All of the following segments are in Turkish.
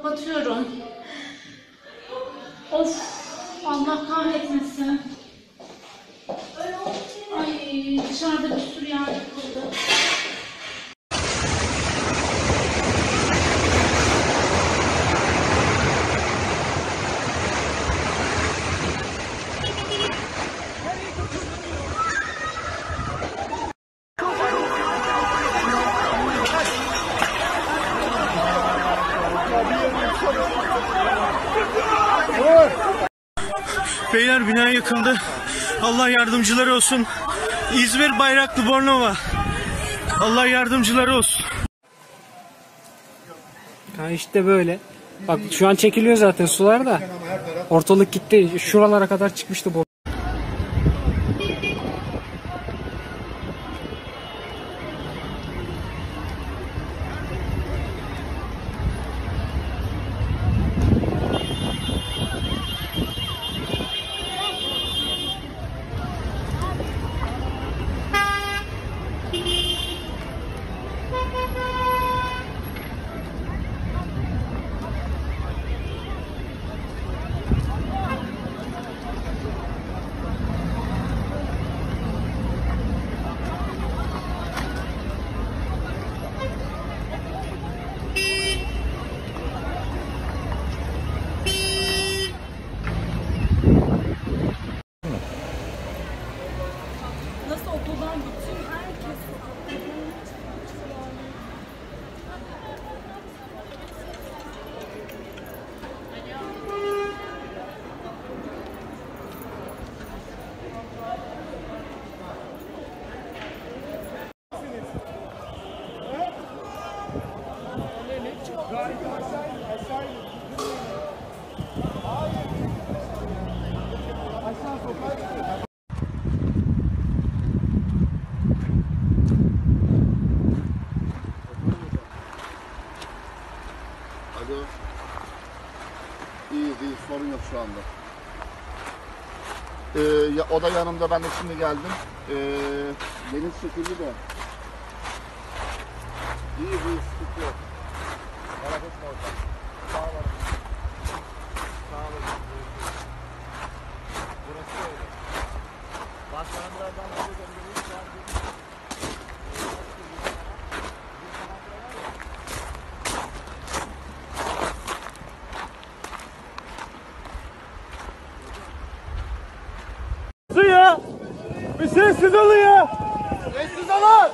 Kapatıyorum. Of, Allah kahretmesin. Ay, dışarıda bir sürü yer yapıldı. Beyler, bina yıkıldı. Allah yardımcıları olsun. İzmir Bayraklı Bornova. Allah yardımcıları olsun. Ha işte böyle. Bak şu an çekiliyor zaten sular da. Ortalık gitti. Şuralara kadar çıkmıştı bu. Nasıl okuldan bütün herkes Alo. İyi, sorun yok şu anda. O da yanımda, ben de şimdi geldim. Deniz çekildi de. İyi, sıkıntı yok. Merak etme orada. Sağ olun. Sağ olun. Burası öyle. Başkanlardan biri göndermiş. Ya, bir sessiz olun ya. Sessiz olun!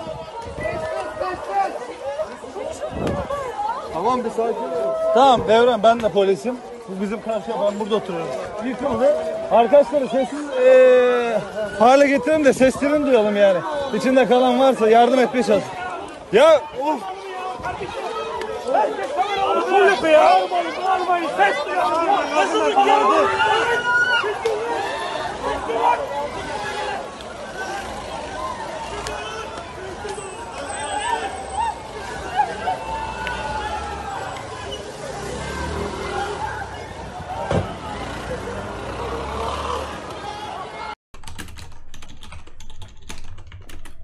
Tamam, bir sakin ol. Tamam Devran, ben de polisim. Bu bizim karşıya, ben burada oturuyorum. Yıkıldı. Arkadaşları sessiz hale getirelim de seslerini duyalım yani. İçinde kalan varsa yardım etmeye çalış. Ya of! Nasıl yapıyor ya? Bağırmayın, ses duyalım. Nasıl yapıyor?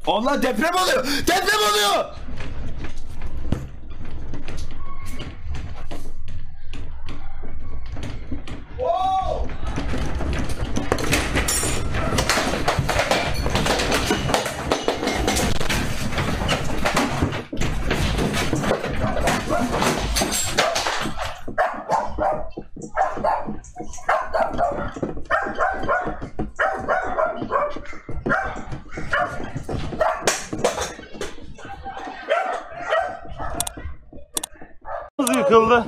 Allah, deprem oluyor! Deprem oluyor! Yıkıldı.